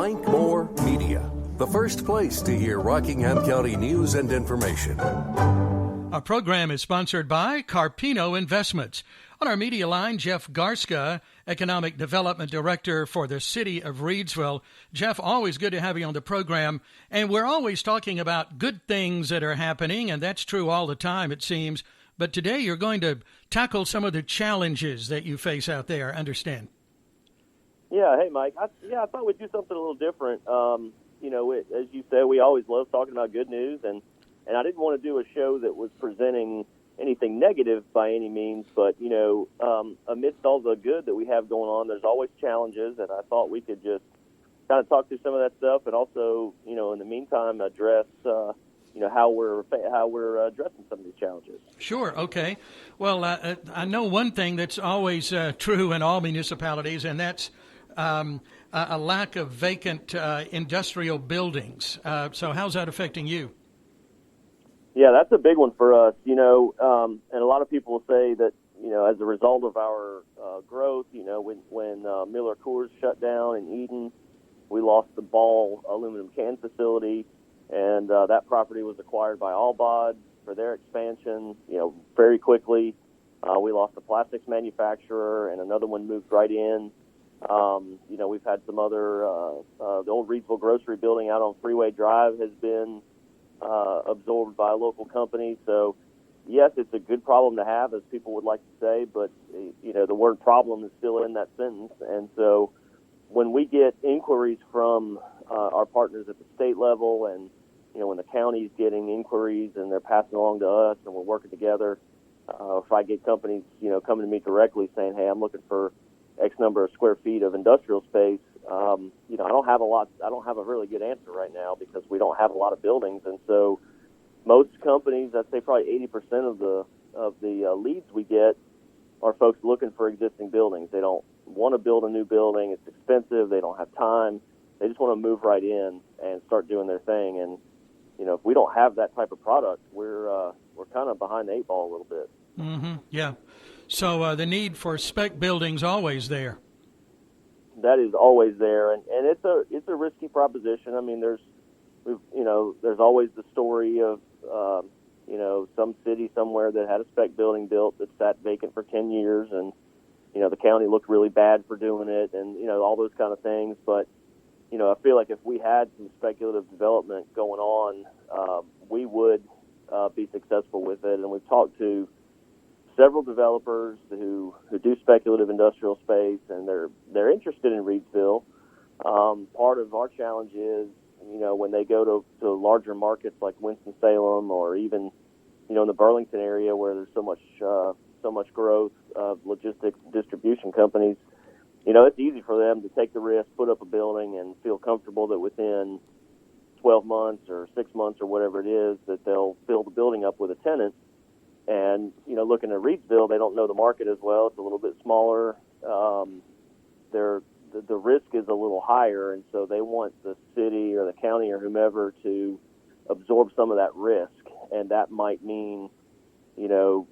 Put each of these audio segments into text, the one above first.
Mike Moore Media, the first place to hear Rockingham County news and information. Our program is sponsored by Carpino Investments. On our media line, Jeff Garstka, Economic Development Director for the City of Reidsville. Jeff, always good to have you on the program. And we're always talking about good things that are happening, and that's true all the time, it seems. But today you're going to tackle some of the challenges that you face out there, understand? Yeah, hey, Mike. I thought we'd do something a little different. As you said, we always love talking about good news, and I didn't want to do a show that was presenting anything negative by any means, but, amidst all the good that we have going on, there's always challenges, and I thought we could just kind of talk through some of that stuff and also, in the meantime, address, how we're addressing some of these challenges. Sure, okay. Well, I know one thing that's always true in all municipalities, and that's a lack of vacant industrial buildings. So how's that affecting you? Yeah, that's a big one for us, and a lot of people will say that, as a result of our growth, when Miller Coors shut down in Eden, we lost the Ball aluminum can facility, and that property was acquired by Albod for their expansion, very quickly. We lost the plastics manufacturer, and another one moved right in. We've had some other, the old Reidsville grocery building out on Freeway Drive has been absorbed by a local company. So, yes, it's a good problem to have, as people would like to say, but, the word problem is still in that sentence. And so when we get inquiries from our partners at the state level and, when the county's getting inquiries and they're passing along to us and we're working together, if I get companies, coming to me directly saying, hey, I'm looking for X number of square feet of industrial space, I don't have a really good answer right now because we don't have a lot of buildings. And so most companies, I'd say probably 80% of the leads we get are folks looking for existing buildings. They don't want to build a new building. It's expensive. They don't have time. They just want to move right in and start doing their thing. And, if we don't have that type of product, we're kind of behind the eight ball a little bit. Mm-hmm. Yeah. So the need for spec buildings always there. That is always there, and it's a risky proposition. I mean, there's always the story of some city somewhere that had a spec building built that sat vacant for 10 years, and the county looked really bad for doing it, and all those kind of things. But I feel like if we had some speculative development going on, we would be successful with it. And we've talked to several developers who do speculative industrial space, and they're interested in Reidsville. Part of our challenge is, when they go to larger markets like Winston-Salem or even, in the Burlington area where there's so much growth of logistics distribution companies, it's easy for them to take the risk, put up a building, and feel comfortable that within 12 months or 6 months or whatever it is that they'll fill the building up with a tenant. And, looking at Reidsville, they don't know the market as well. It's a little bit smaller. The risk is a little higher, and so they want the city or the county or whomever to absorb some of that risk. And that might mean,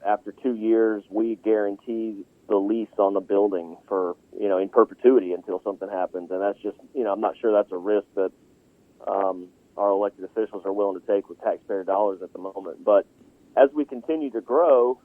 after 2 years, we guarantee the lease on the building for, in perpetuity until something happens. And that's just, I'm not sure that's a risk that our elected officials are willing to take with taxpayer dollars at the moment. But as we continue to grow,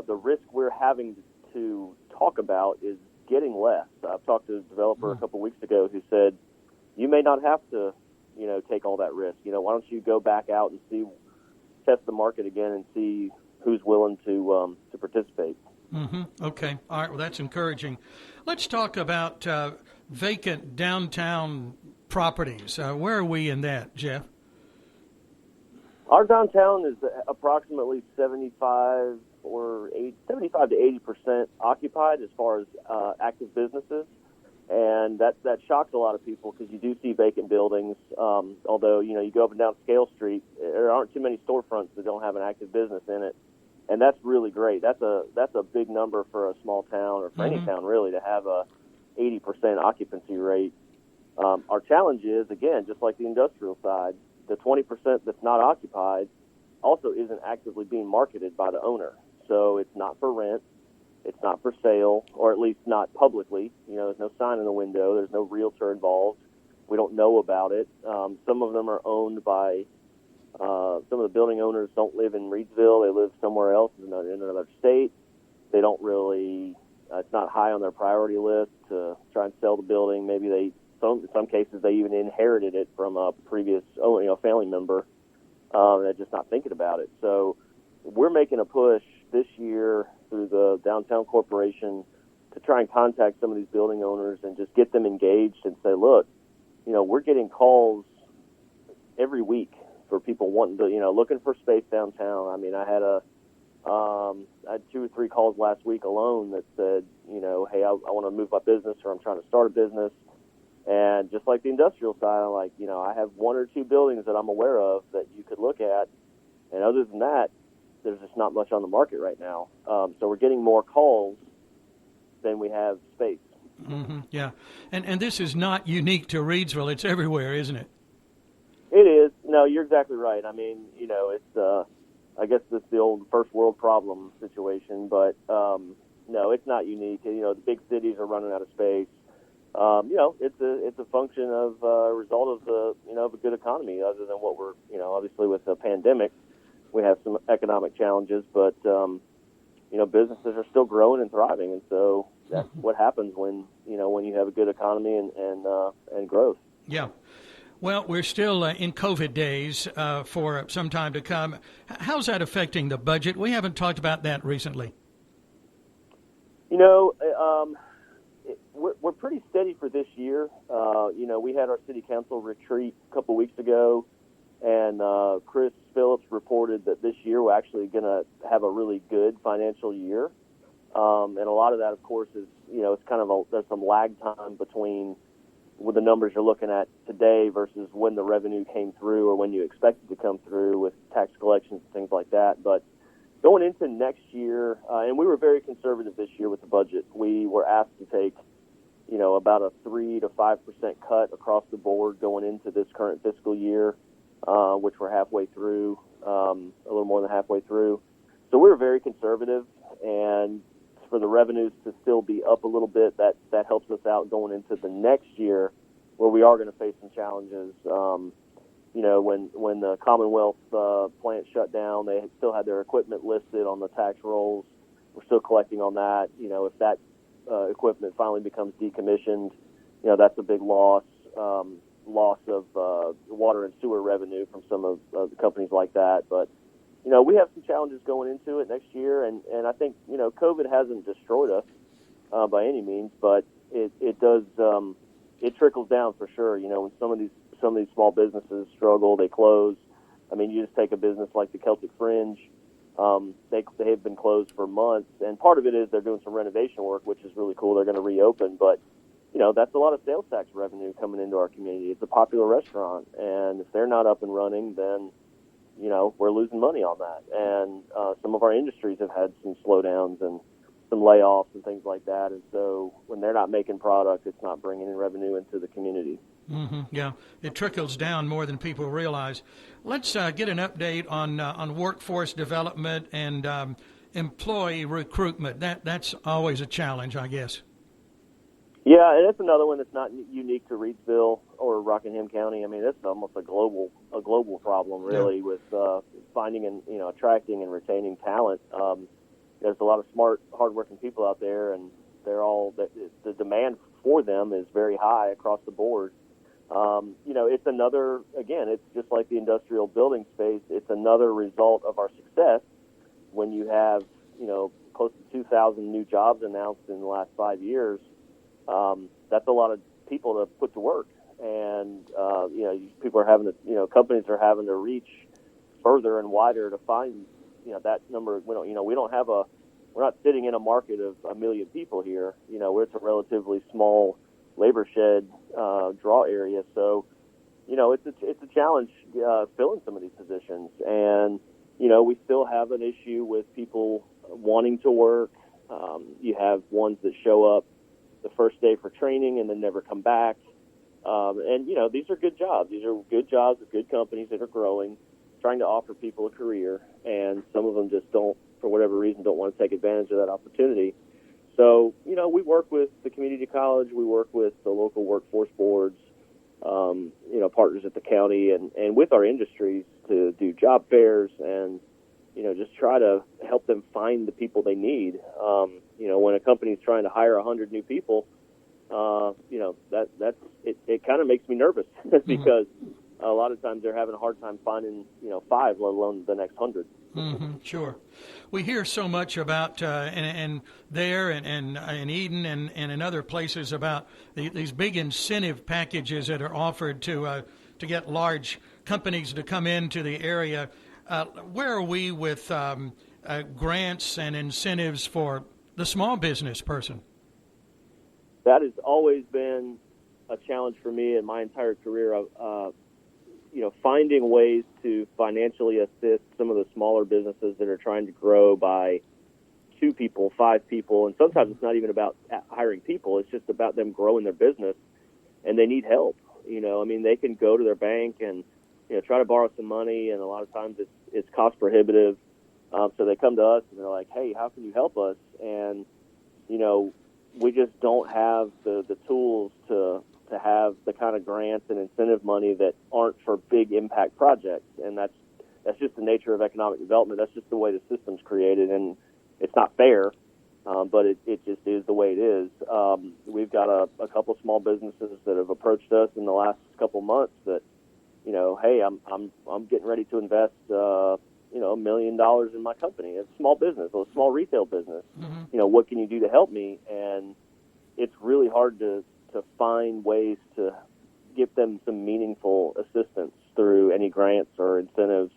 the risk we're having to talk about is getting less. I've talked to a developer a couple of weeks ago who said, you may not have to, take all that risk. Why don't you go back out and test the market again and see who's willing to participate. Mm-hmm. Okay. All right. Well, that's encouraging. Let's talk about vacant downtown properties. Where are we in that, Jeff? Our downtown is approximately 75 to 80% occupied as far as active businesses, and that shocks a lot of people because you do see vacant buildings. Although you go up and down Scale Street, there aren't too many storefronts that don't have an active business in it, and that's really great. That's a big number for a small town or for any town really to have a 80% occupancy rate. Our challenge is, again, just like the industrial side, the 20% that's not occupied also isn't actively being marketed by the owner. So it's not for rent. It's not for sale, or at least not publicly. There's no sign in the window. There's no realtor involved. We don't know about it. Some of them are owned by some of the building owners don't live in Reidsville. They live somewhere else in another state. They don't really, it's not high on their priority list to try and sell the building. Maybe in some cases, they even inherited it from a previous family member. They're just not thinking about it. So we're making a push this year through the Downtown Corporation to try and contact some of these building owners and just get them engaged and say, look, we're getting calls every week for people wanting to, looking for space downtown. I mean, I had I had 2 or 3 calls last week alone that said, hey, I want to move my business, or I'm trying to start a business. And just like the industrial side, I'm like, I have 1 or 2 buildings that I'm aware of that you could look at. And other than that, there's just not much on the market right now. So we're getting more calls than we have space. Mm-hmm, yeah. And this is not unique to Reidsville. It's everywhere, isn't it? It is. No, you're exactly right. I mean, it's, I guess this is the old first world problem situation, but no, it's not unique. The big cities are running out of space. It's a function of a result of of a good economy. Other than what we're obviously with the pandemic, we have some economic challenges, but businesses are still growing and thriving, and so that's what happens when you have a good economy and growth. Yeah. Well, we're still in COVID days for some time to come. How's that affecting the budget? We haven't talked about that recently. We're pretty steady for this year. We had our city council retreat a couple weeks ago, and Chris Phillips reported that this year we're actually going to have a really good financial year. And a lot of that, of course, is, it's kind of there's some lag time between with the numbers you're looking at today versus when the revenue came through or when you expected to come through with tax collections and things like that. But going into next year, and we were very conservative this year with the budget. We were asked to take, about a 3 to 5% cut across the board going into this current fiscal year, which we're halfway through, a little more than halfway through. So we were very conservative, and for the revenues to still be up a little bit, that helps us out going into the next year, where we are going to face some challenges. When the Commonwealth plant shut down, they still had their equipment listed on the tax rolls. We're still collecting on that. If that equipment finally becomes decommissioned, that's a big loss of water and sewer revenue from some of the companies like that. But we have some challenges going into it next year, and I think COVID hasn't destroyed us by any means, but it does it trickles down for sure. When some of these small businesses struggle, they close. I mean, you just take a business like the Celtic Fringe. They have been closed for months, and part of it is they're doing some renovation work, which is really cool. They're going to reopen, but that's a lot of sales tax revenue coming into our community. It's a popular restaurant, and if they're not up and running, then we're losing money on that. And some of our industries have had some slowdowns and some layoffs and things like that. And so when they're not making product, it's not bringing in revenue into the community. Mm-hmm, yeah, it trickles down more than people realize. Let's get an update on workforce development and employee recruitment. That's always a challenge, I guess. Yeah, and it's another one that's not unique to Reidsville or Rockingham County. I mean, it's almost a global problem, really, with finding and attracting and retaining talent. There's a lot of smart, hardworking people out there, and they're all the demand for them is very high across the board. It's another, again, it's just like the industrial building space. It's another result of our success when you have close to 2,000 new jobs announced in the last 5 years. That's a lot of people to put to work, and people are having to, companies are having to reach further and wider to find, that number. We're not sitting in a market of 1 million people here. It's a relatively small labor shed draw area, so it's a challenge filling some of these positions, and we still have an issue with people wanting to work. You have ones that show up the first day for training and then never come back. And these are good jobs. These are good jobs with good companies that are growing, trying to offer people a career, and some of them just don't, for whatever reason, don't want to take advantage of that opportunity. So, we work with the community college, we work with the local workforce boards, partners at the county and with our industries to do job fairs and, just try to help them find the people they need. When a company's trying to hire 100 new people, it kind of makes me nervous because a lot of times they're having a hard time finding, 5, let alone the next 100. Mm-hmm, sure. We hear so much about, and there and in Eden and in other places about these big incentive packages that are offered to get large companies to come into the area. Where are we with grants and incentives for the small business person? That has always been a challenge for me in my entire career. Finding ways to financially assist some of the smaller businesses that are trying to grow by 2 people, 5 people, and sometimes it's not even about hiring people. It's just about them growing their business, and they need help. They can go to their bank and try to borrow some money, and a lot of times it's cost prohibitive. So they come to us and they're like, "Hey, how can you help us?" And we just don't have the tools to have the kind of grants and incentive money that aren't for big impact projects. And that's just the nature of economic development. That's just the way the system's created, and it's not fair, but it just is the way it is. We've got a couple small businesses that have approached us in the last couple months that, hey, I'm getting ready to invest, $1 million in my company. It's a small business, a small retail business. Mm-hmm. What can you do to help me? And it's really hard to find ways to give them some meaningful assistance through any grants or incentives.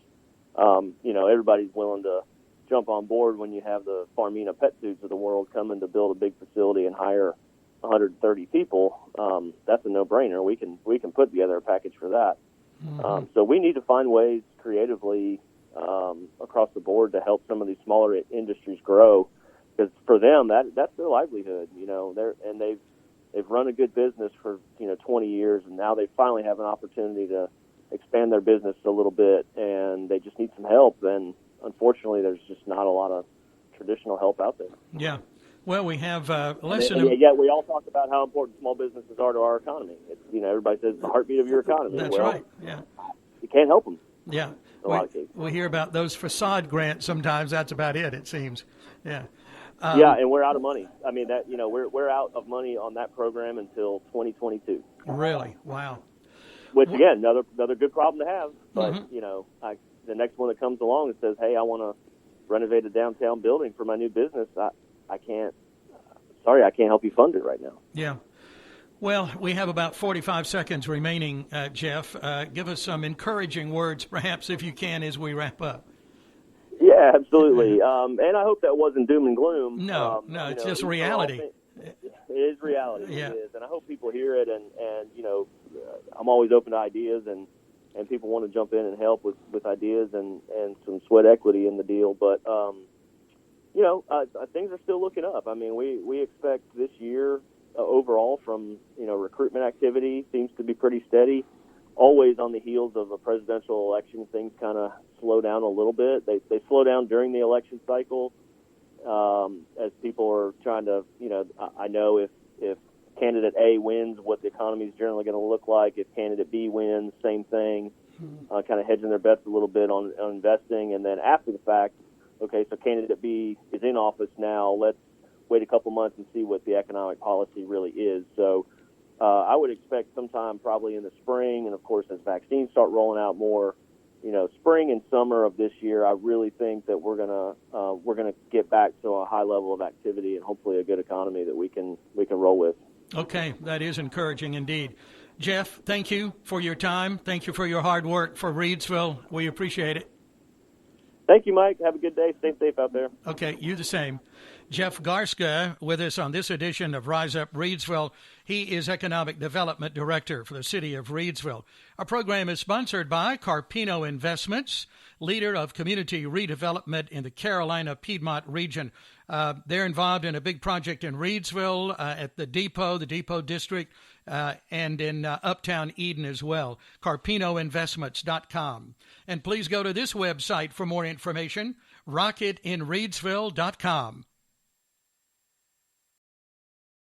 Everybody's willing to jump on board when you have the Farmina pet foods of the world coming to build a big facility and hire 130 people. That's a no-brainer. We can put together a package for that. Mm-hmm. So we need to find ways creatively across the board to help some of these smaller industries grow, because for them that's their livelihood. They've run a good business for 20 years, and now they finally have an opportunity to expand their business a little bit, and they just need some help. And unfortunately, there's just not a lot of traditional help out there. Yeah. Well, we have yet we all talk about how important small businesses are to our economy. It's, everybody says it's the heartbeat of your economy. That's right. Yeah. You can't help them. Yeah. We hear about those facade grants sometimes. That's about it. It seems. Yeah. And we're out of money. I mean, we're out of money on that program until 2022. Really? Wow. Which again, another good problem to have. But mm-hmm. The next one that comes along and says, "Hey, I want to renovate a downtown building for my new business," I can't. Sorry, I can't help you fund it right now. Yeah. Well, we have about 45 seconds remaining, Jeff. Give us some encouraging words, perhaps, if you can, as we wrap up. Yeah, absolutely. And I hope that wasn't doom and gloom. No, it's just reality. It is reality. Yeah. It is. And I hope people hear it. And I'm always open to ideas, and people want to jump in and help with ideas and some sweat equity in the deal. But, things are still looking up. I mean, we expect this year overall from, recruitment activity seems to be pretty steady. Always on the heels of a presidential election, things kind of slow down a little bit. They slow down during the election cycle as people are trying to, I know if candidate A wins, what the economy is generally going to look like. If candidate B wins, same thing, kind of hedging their bets a little bit on investing. And then after the fact, okay, so candidate B is in office now. Let's wait a couple months and see what the economic policy really is. So I would expect sometime probably in the spring, and of course as vaccines start rolling out more, spring and summer of this year, I really think that we're gonna get back to a high level of activity and hopefully a good economy that we can roll with. Okay, that is encouraging indeed. Jeff, thank you for your time. Thank you for your hard work for Reidsville. We appreciate it. Thank you, Mike. Have a good day. Stay safe out there. Okay, you the same. Jeff Garstka with us on this edition of Rise Up Reidsville. He is Economic Development Director for the city of Reidsville. Our program is sponsored by Carpino Investments, leader of community redevelopment in the Carolina Piedmont region. They're involved in a big project in Reidsville, at the Depot District, and in Uptown Eden as well, carpinoinvestments.com. And please go to this website for more information, rocketinreidsville.com.